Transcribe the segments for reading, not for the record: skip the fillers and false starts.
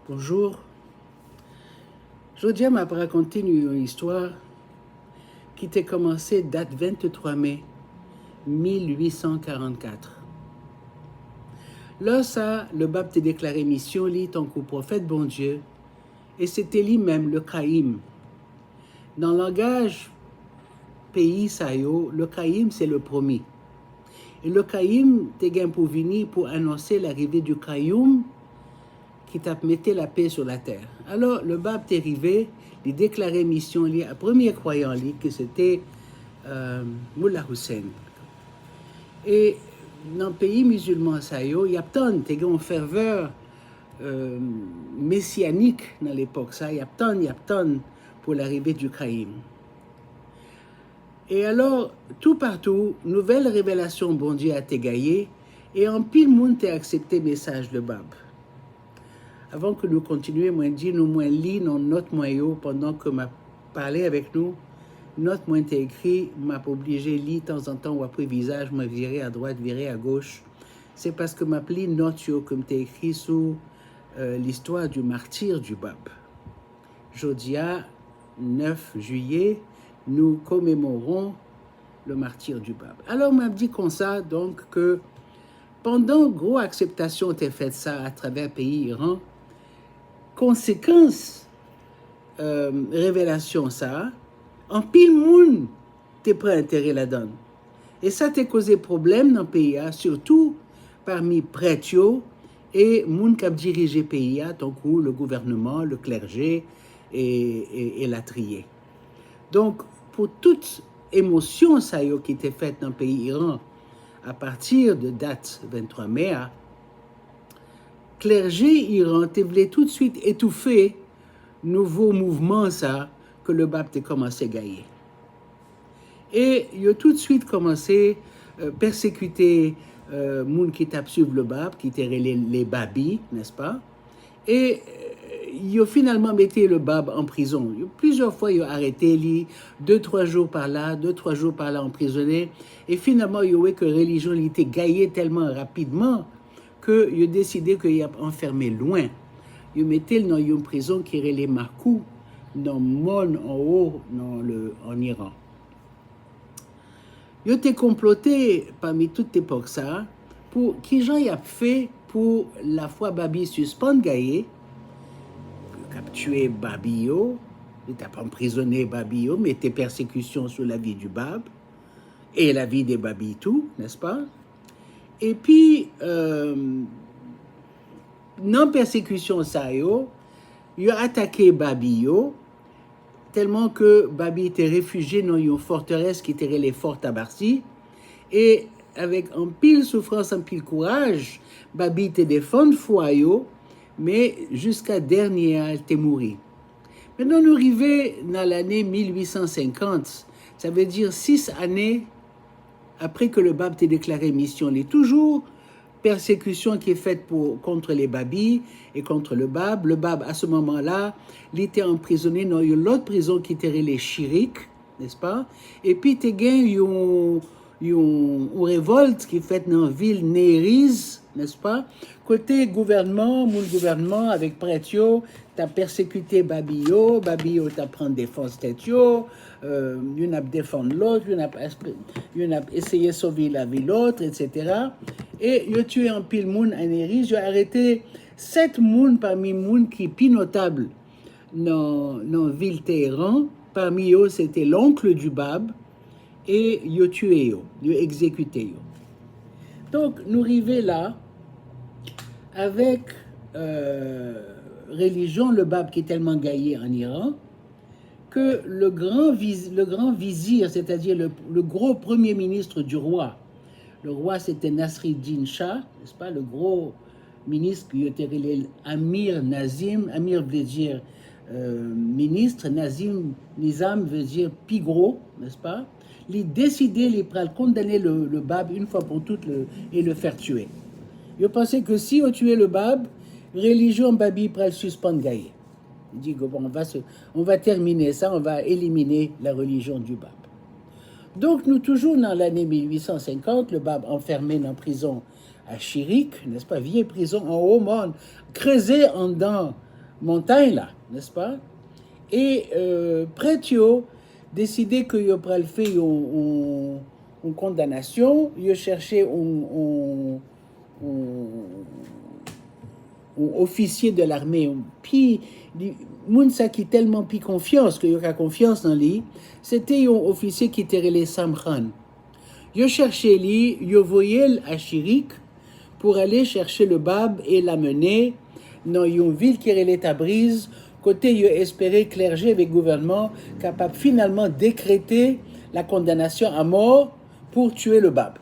Bonjour. Aujourd'hui, m'a raconté une histoire qui a commencé date 23 mai 1844. Là, ça, le Bab t'a déclaré mission, lui, tant que prophète bon Dieu, et c'était lui-même le Caïm. Dans le langage pays sayo, le Caïm, c'est le promis. Et le Caïm, t'es gain pour venir pour annoncer l'arrivée du Caïm qui t'a metté la paix sur la terre. Alors, le Bab t'est arrivé, il déclarait mission, lui, à premier croyant, lui, que c'était Mullah Hussein. Et dans le pays musulman, il y a tant de ferveur messianique dans l'époque, il y a tant pour l'arrivée du Caïm. Et alors, tout partout, nouvelle révélation, bon Dieu, a été gaillée, et en pile monde a accepté le message de Bab. Avant que nous continuions, moi dit nous moins lit dans notre moyen pendant que m'a parlé avec nous. Notre moins écrit, m'a obligé lire de temps en temps ou après visage, m'a viré à droite, viré à gauche. C'est parce que m'a pris note comme t'es écrit sous l'histoire du martyr du Bab. Jodia, 9 juillet, nous commémorons le martyr du Bab. Alors m'a dit comme ça donc que pendant gros acceptation t'es fait ça à travers le pays Iran. Conséquence révélation ça en pile monde t'es prêt à intérêt la donne et ça t'a causé problème dans le pays surtout parmi prêtres et monde qui a dirigé le pays tant que le gouvernement, le clergé et la trier. Donc pour toute émotion ça qui était faite dans le pays Iran à partir de date 23 mai clergé Iran te voulait tout de suite étouffer nouveau mouvement ça que le Bab a commencé à gagner. Et il a tout de suite commencé à persécuter moun qui t'a suivi le Bab, qui étaient les Babis, n'est-ce pas? Et il a finalement mis le Bab en prison. Plusieurs fois, il a arrêté lui, 2-3 jours par là, 2-3 jours par là emprisonné. Et finalement, il a vu que la religion était gagnée tellement rapidement qu'il a décidé qu'il a enfermé loin. Il mettait dans une prison qui est les Makou, dans Mon en haut, en Iran. Il a été comploté parmi toute époque ça, pour qui j'en a fait pour la foi Babi suspendre Gaïe, capturer Babio, il t'a pas emprisonné Babio, mais tes persécutions sur la vie du Bab et la vie des Babis tout, n'est-ce pas? Et puis, non persécution ça il a attaqué Babi tellement que Babi était réfugié dans une forteresse qui était les forts Tabarsi et avec un pile souffrance, un pile courage, Babi était défendu foyer mais jusqu'à dernier il était mort. Maintenant nous arrivons dans l'année 1850, ça veut dire 6 années après que le Bab ait déclaré mission. Il est toujours persécution qui est faite contre les Babis et contre le Bab. Le Bab, à ce moment-là, il était emprisonné dans une autre prison qui était les Chirik, n'est-ce pas? Et puis, il y a une révolte qui est faite dans la ville Nériz, n'est-ce pas? Côté gouvernement, mon gouvernement avec prêtio, t'as persécuté Babio t'as pris défense têtio, il a défendre l'autre, il a essayé de sauver la vie l'autre, etc. Et il a tué un pile moun à Nériz, il a arrêté 7 moun parmi moun qui plus notable dans la ville Téhéran. Parmi eux, c'était l'oncle du Bab, et il a tué, il a exécuté. Donc, nous arrivons là, avec religion, le Bab qui est tellement gaillé en Iran, que le grand vizir, c'est-à-dire le gros premier ministre du roi, le roi c'était Nasriddin Shah, n'est-ce pas, le gros ministre qui était Amir Nazim, Amir veut dire ministre, Nizam veut dire pigro, n'est-ce pas? Il a décidé, il a condamné le Bab une fois pour toutes et le faire tuer. Il pensait que si on tuait le Bab, religion Babi pourrait suspendre Gaïe. Il dit que bon, on va terminer ça, on va éliminer la religion du Bab. Donc nous toujours dans l'année 1850, le Bab enfermé dans la prison à Chirik, n'est-ce pas, vieille prison en haut monde, creusée en dedans montagne là, n'est-ce pas? Et prêtre yo décidé que yo pral fait une condamnation, yo cherché un officier de l'armée, puis moun sa qui tellement pi confiance que yo a confiance dans lui, c'était un officier qui était relé Samkhan. Yo cherché lui, yo voyé à Chirik pour aller chercher le bab et l'amener dans une ville qui relé Tabriz, côté yo espéré clergé avec gouvernement capable finalement décréter la condamnation à mort pour tuer le bab.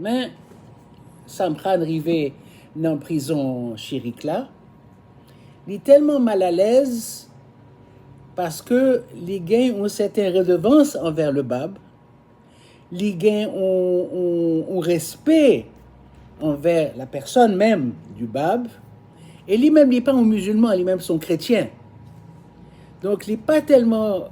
Mais Samkhan arrivé dans la prison Chirik là, il est tellement mal à l'aise parce que les gains ont une certaine redevance envers le bab, les gains ont respect envers la personne même du bab, et lui-même n'est pas un musulman, lui-même sont chrétiens. Donc il n'est pas tellement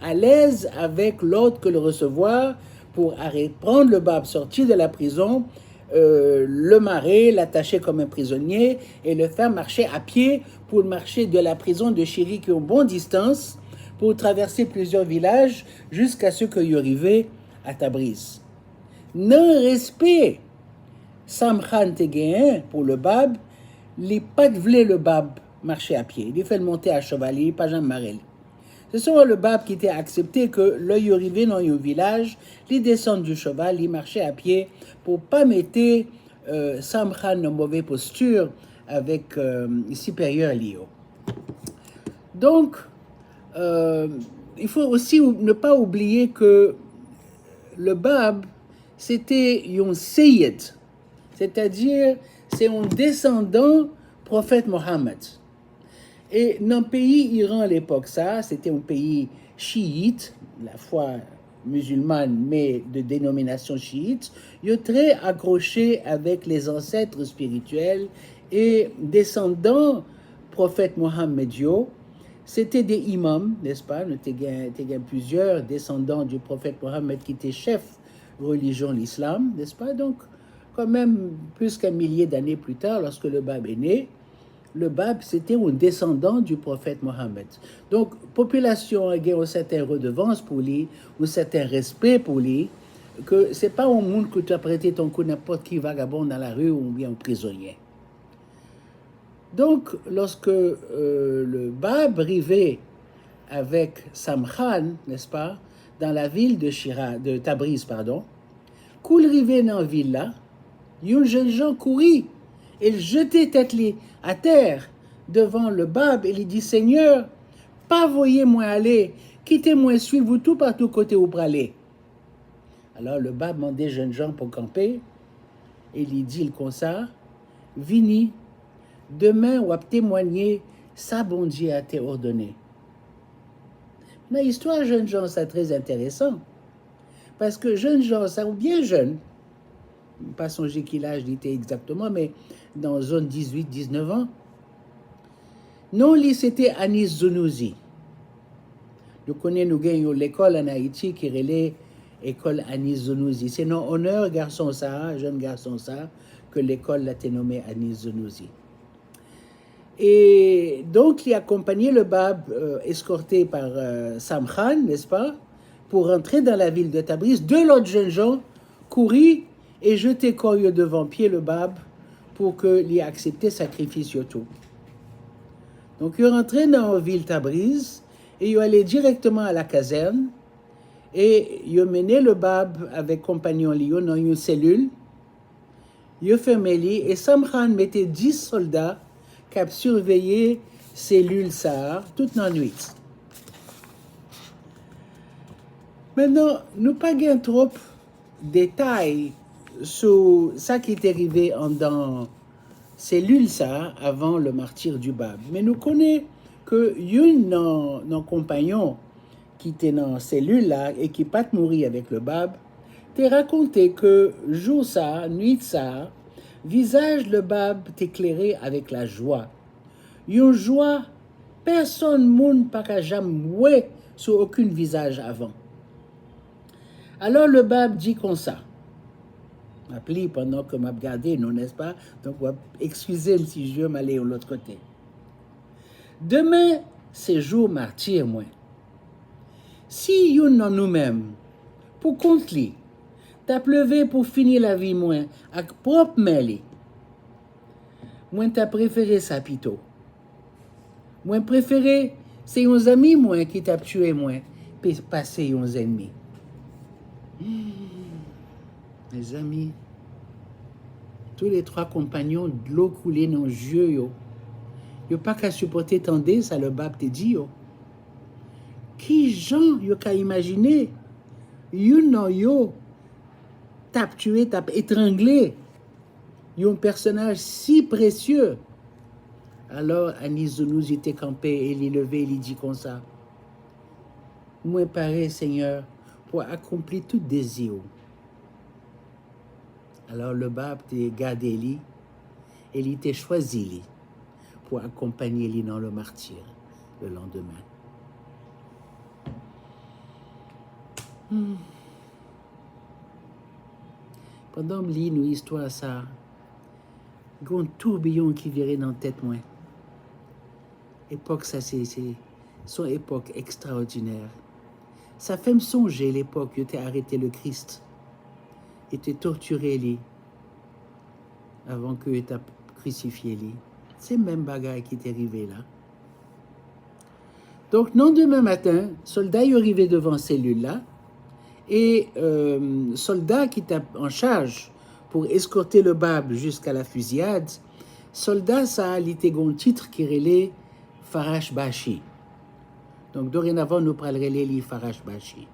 à l'aise avec l'ordre que le recevoir pour prendre le bab, sortir de la prison, le marrer, l'attacher comme un prisonnier et le faire marcher à pied pour marcher de la prison de Chirik en bonne distance pour traverser plusieurs villages jusqu'à ce qu'il arrive à Tabriz. Non respect Samkhan te gagné pour le bab, les pas voulaient le bab marcher à pied. Il fait le monter à cheval, il pas jamais marrel. Ce sont le bab qui était accepté que l'œil arrivé dans un village, il descend du cheval, il marchait à pied pour pas mettre Samkhan en mauvaise posture avec supérieur Lio. Donc, il faut aussi ne pas oublier que le bab, c'était un Sayyid, c'est-à-dire c'est un descendant prophète Mohammed. Et dans le pays Iran à l'époque, ça, c'était un pays chiite, la foi musulmane, mais de dénomination chiite, il est très accroché avec les ancêtres spirituels et descendants prophète Mohammed. C'était des imams, n'est-ce pas? Nous avons plusieurs descendants du prophète Mohammed qui étaient chefs religion l'islam, n'est-ce pas? Donc, quand même, plus qu'un millier d'années plus tard, lorsque le Bab est né, le Bab, c'était un descendant du prophète Mohammed. Donc, population a une certaine redevance pour lui, un certain respect pour lui, que c'est pas un monde que tu as prêté ton coup n'importe qui vagabond dans la rue ou bien un prisonnier. Donc, lorsque le Bab arrivait avec Samkhan, n'est-ce pas, dans la ville de Tabriz, quand il arrivait dans la ville là, un jeune gens courit et jetait tête à terre devant le Bab et il dit, Seigneur, pas voyez-moi aller, quittez-moi suivre tout partout côté où pour aller. Alors le Bab demandait jeunes gens pour camper et il dit comme ça, vini, demain ou à témoigner, ça bon Dieu a été ordonné. Mais l'histoire jeunes gens, c'est très intéressant. Parce que jeunes gens, ça ou bien jeunes, pas songer quel âge il était exactement, mais dans zone 18-19 ans. Non, c'était Anis Zounouzi. Nous connaissons l'école en Haïti qui relève l'école Anis Zounouzi. C'est non honneur garçon ça, jeune garçon ça, que l'école l'a été nommée Anis Zounouzi. Et donc, il a accompagné le Bab, escorté par Samkhan, n'est-ce pas, pour rentrer dans la ville de Tabriz. Deux autres jeunes gens courent et jeter corps devant pied le Bab pour qu'il ait accepté sacrifice sur tout. Donc, il est rentré dans la ville Tabriz et il est allé directement à la caserne et il a mené le Bab avec compagnon Lio dans une cellule. Il a fermé et Samkhan mettait 10 soldats qui ont surveillé cellule ça toute la nuit. Maintenant, nous pas gain trop de détails sur ça qui est arrivé dans cellule ça avant le martyre du Bab. Mais nous connaissons que nos compagnons qui était dans cellule là et qui pas mourir avec le Bab, t'a raconté que jour ça, nuit ça, visage le Bab t'éclairé avec la joie. Une joie, personne monde pas qu'à jamais sur aucun visage avant. Alors le Bab dit comme ça. m'appelé pendant que m'a regardé, non, n'est-ce pas? Donc, excusez-moi si je veux m'aller de l'autre côté. Demain, c'est jour martyr, moi. Si yon nan nous-mêmes, pour compte li, t'as pleuvé pour finir la vie, moi, avec propre mêlé, moi, t'as préféré ça, pito. Moi, préféré, c'est yon amis, moi, qui t'a tué, moi, puis passer yon ennemis. Mes amis, tous les trois compagnons, de l'eau coulée dans les yeux, yo. Yo pas qu'à supporter tendez, ça le bab te dit, yo. Qui gens yo qu'à imaginer? Yo non yo, tap tué, tap étranglé. Yo un personnage si précieux. Alors, Anis était campé, il est levé, il dit comme ça. Moi, pareil, Seigneur, pour accomplir tout désir. Alors, le bab t'a gardé lui, et il t'a choisi lui pour accompagner lui dans le martyr le lendemain. Pendant que je lis nos histoires, ça, il y a un tourbillon qui virait dans la tête, moi. Époque, ça, c'est son époque extraordinaire. Ça fait me songer l'époque où tu as arrêté le Christ et tu torturé lui avant que tu as crucifié lui. C'est le même bagage qui t'est arrivé là. Donc, non, demain matin, soldat est arrivé devant cellule là et soldat qui était en charge pour escorter le bab jusqu'à la fusillade, soldat ça a été un titre qui relait Farash Bashi. Donc, dorénavant, nous parlerons les Farash Bashi,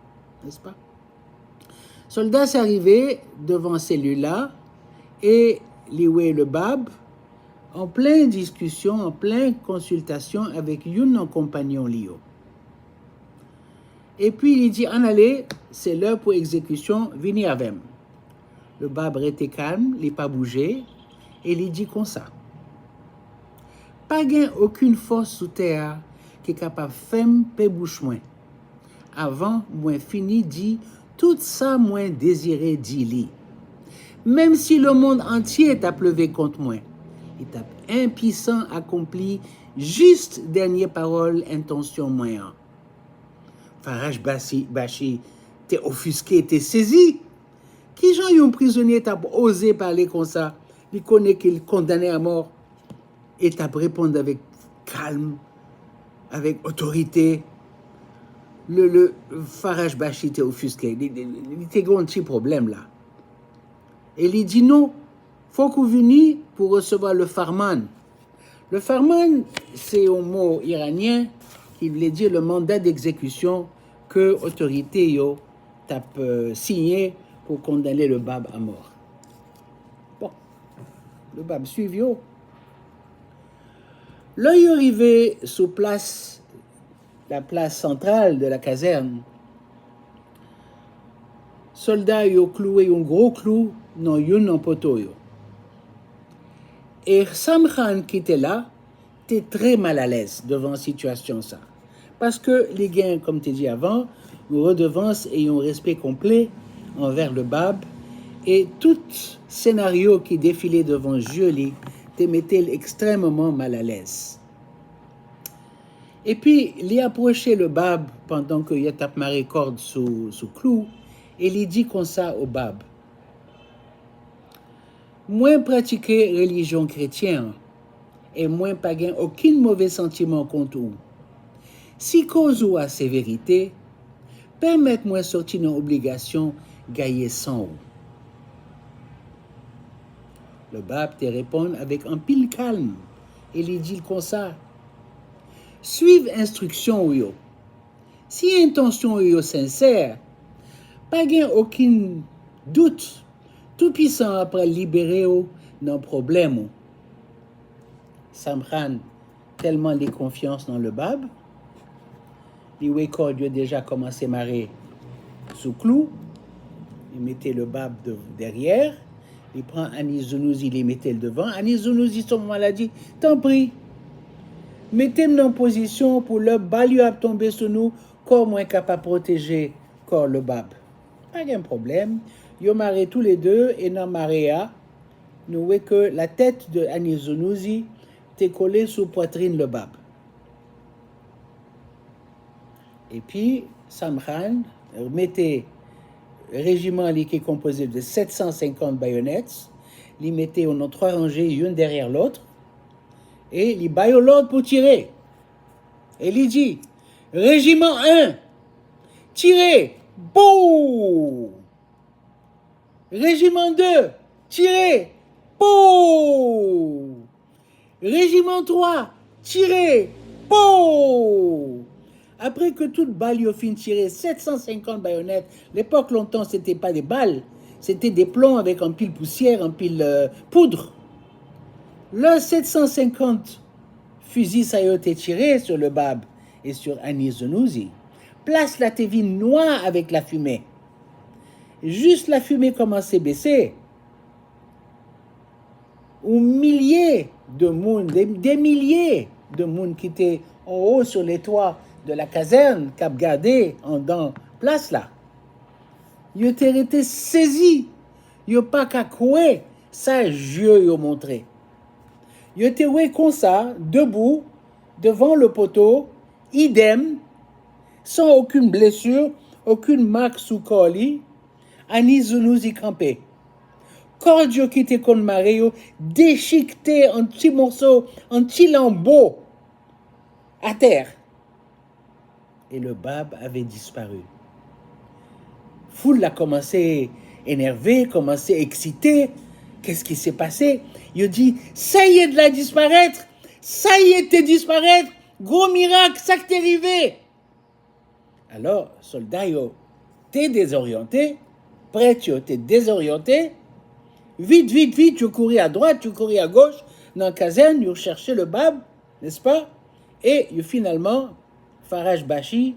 n'est-ce pas? Soldat s'est arrivé devant cellule-là et le bab en pleine discussion, en pleine consultation avec un compagnon Lio. Et puis il dit, en allez, c'est l'heure pour exécution, venez avec moi. Le bab était calme, il n'a pas bougé, et il dit comme ça. Pas gain aucune force sous terre qui est capable de faire pe bouche moins. Avant, moi fini dit tout ça moi désiré dit. Même si le monde entier t'a pleuvé contre moi, il t'a impuissant accompli juste dernière parole, intention moyen. Farash Bashi, t'es offusqué, t'es saisi. Qui gens yon prisonnier t'a osé parler comme ça? Il connaît qu'il est condamné à mort. Et t'a répondu avec calme, avec autorité. Le Farash Bashi t'es offusqué. Il était un petit problème là. Et il dit non, faut que vous veniez pour recevoir le farman. Le farman, c'est un mot iranien qui voulait dire le mandat d'exécution que l'autorité yo t'a signé pour condamner le bab à mort. Bon, le bab suivi yo. Là, il est arrivé sous place, la place centrale de la caserne. Soldats yo cloué un gros clou dans un poteau yo. Et Samkhan qui était là, était très mal à l'aise devant la situation ça. Parce que les gains, comme tu dit avant, une redevance et un respect complet envers le bab. Et tout scénario qui défilait devant Julie te mettait extrêmement mal à l'aise. Et puis, il a approché le bab pendant qu'il a tapé maré corde sous clou et il dit comme ça au bab. Moins pratiquer religion chrétienne et moins pas gain aucun mauvais sentiment contre vous. Si cause ou à sévérité, permettez-moi sortir d'une obligation gagner sans vous. Le bab te répond avec un pile calme et il dit comme ça. Suivez instruction yo. Si intention yo sincère, pas gain aucun doute. Tout puissant après libérer nos problèmes. Samkhan, tellement de confiance dans le bab, les Wekord a déjà commencé à marrer sous clou, il mettait le bab derrière, il prend Anis Zounouzi, il les mettait le devant. Anis Zounouzi, son moment l'a dit, tant pis, mettez-moi en position pour le balu à tomber sur nous, corps moins capable de protéger corps le bab. Pas de problème. Ils ont marré tous les deux, et dans Maréa, nous voyons que la tête de Anizonouzi était collée sous poitrine le bab. Et puis, Samkhan mettait le régiment qui est composé de 750 baïonnettes, il mettait en 3 rangées, une derrière l'autre, et il baillait l'autre pour tirer. Et il dit, régiment 1, tirez, boum! Régiment 2, tirez, boum! Régiment 3, tirez, boum! Après que toute balle y a fini tiré, 750 baïonnettes, l'époque longtemps c'était pas des balles, c'était des plombs avec un pile poussière, un pile poudre. Le 750 fusils ça a été tiré sur le bab et sur Anizonouzi. Place la tévine noire avec la fumée. Juste la fumée commençait à baisser. Des milliers de monde, des milliers de monde qui étaient en haut sur les toits de la caserne, qui a gardé en dans place là. Ils étaient été saisis. Ils n'ont pas qu'à couer, ça Dieu ils ont montré. Ils étaient comme ça, debout, devant le poteau, idem, sans aucune blessure, aucune marque sous corps, Anizonouzi campé. Cordio qui était contre Mario, déchiqueté en petits morceaux, en petits lambeaux, à terre. Et le bab avait disparu. Foule a commencé énervé, commencé excité. Qu'est-ce qui s'est passé? Il dit, ça y est de la disparaître, ça y est de disparaître, gros miracle, ça que t'es arrivé. Alors, soldat, t'es désorienté, prêtre, t'es désorienté, vite, vite, vite, tu courais à droite, tu courais à gauche, dans la caserne, tu cherchais le bab, n'est-ce pas? Et finalement, Faraj Bashi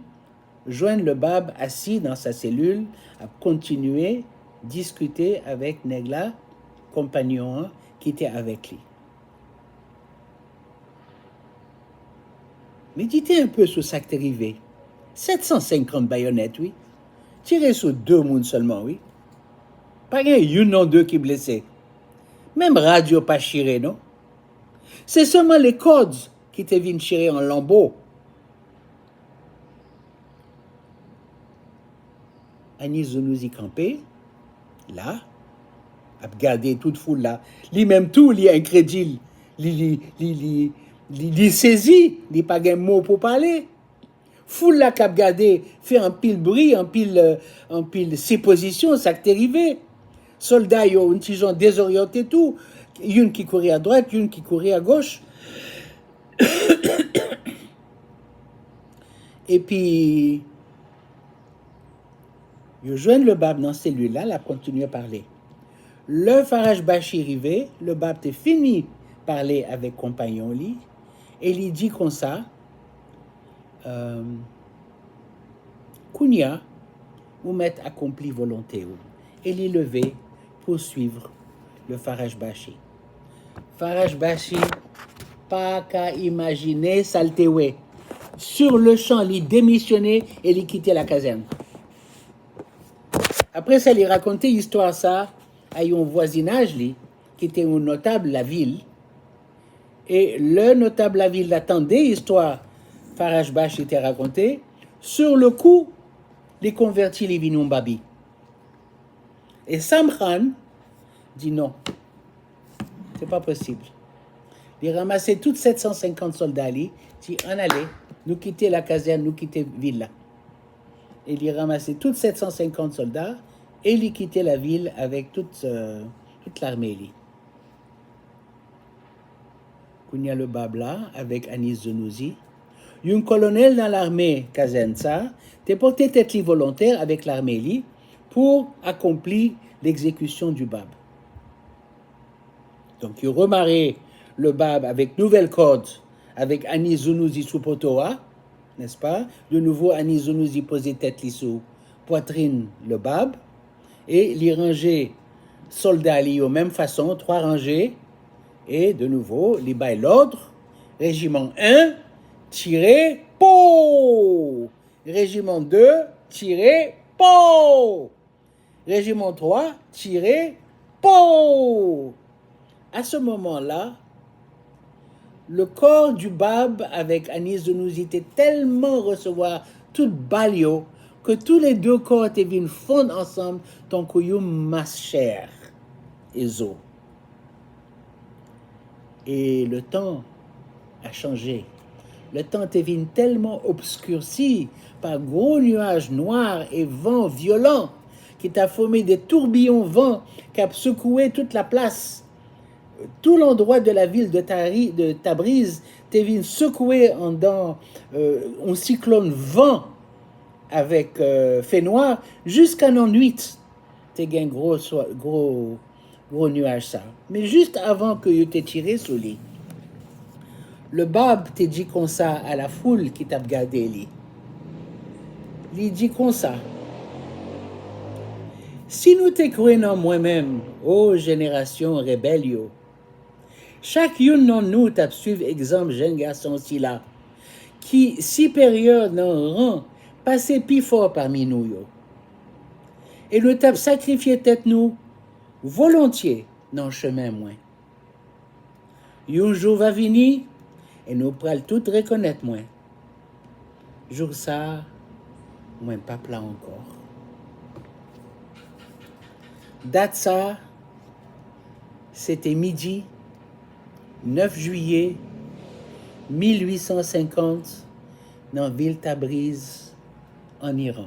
joint le bab assis dans sa cellule, à continuer discuter avec Negla, compagnon qui était avec lui. Méditez un peu sur ça qui est arrivé. 750 baïonnettes, oui. Tiré sur 2 mounes seulement, oui. Pas une ou deux qui blessés. Même radio pas chiré, non? C'est seulement les cordes qui te viennent chirer en lambeaux. Anizonouzi campé, là, a regardé toute foule là. Lui-même tout, il est incrédule. Il saisit, il n'a pas un mot pour parler. Foule là qui a regardé, fait un pile bruit, un pile séposition, ça qui est arrivé. Soldats, ils ont un petit genre désorienté tout. Une qui courait à droite, une qui courait à gauche. Et puis, ils joignent le bab dans celui-là, il a continué à parler. Le Faraj Bashi arrivé, le bab était fini parler avec compagnon lui, et il dit comme ça, Kounia, vous m'êtes accompli volonté. Et il est levé pour suivre le Faraj Bashi. Faraj Bashi, pas qu'à imaginer saltéoué. Sur le champ, il démissionnait et il quittait la caserne. Après ça, il racontait l'histoire ça à un voisinage qui était un notable la ville. Et le notable la ville attendait l'histoire Faraj Bashi était racontée. Sur le coup, il convertit les Vinum Babi. Et Samkhan dit non, c'est pas possible. Il ramassait toutes 750 soldats, dit on allait, nous quitter la caserne, nous quitter la ville là. Et il ramassait toutes 750 soldats et il quittait la ville avec toute l'armée. Kounia le Babla avec Anizonouzi. Un colonel dans l'armée Kazensa t'est porté tête volontaire avec l'armée pour accomplir l'exécution du Bab. Donc il remarrait le Bab avec nouvelle corde avec Anizonouzi sous potoa, n'est-ce pas? De nouveau Anizonouzi posait tête sous poitrine le Bab et les rangées soldats aux même façon, 3 rangées et de nouveau les bail l'ordre, régiment 1 tirez, po! Régiment 2, tirez, po! Régiment 3, tiré, POW! À ce moment-là, le corps du Bab avec Anis de nous était tellement recevoir toute balio que tous les deux corps étaient venus fondre ensemble tant que you masse chair et zo. Et le temps a changé. Le temps était venu tellement obscurci par gros nuages noirs et vents violents qui t'a formé des tourbillons vents qui a secoué toute la place. Tout l'endroit de la ville de Tabriz t'est venu secouer un cyclone vent avec fait noir jusqu'à la nuit. T'es un gros nuage ça. Mais juste avant que tu t'es tiré sous lit, le Bab t'a dit comme ça à la foule qui t'a regardé li. Il dit comme ça. Si nous te croyons moi-même, ô génération rébellio, chaque une de nous t'a suivi exemple jeune garçon si là, qui supérieur dans rang, passé plus fort parmi nous yo. Et nous t'a sacrifié tête nous volontiers dans le chemin moins. Un jour va venir et nous pral tout reconnaître moins. Jour ça, moins pas là encore. Date ça, c'était midi 9 juillet 1850 dans ville Tabriz en Iran.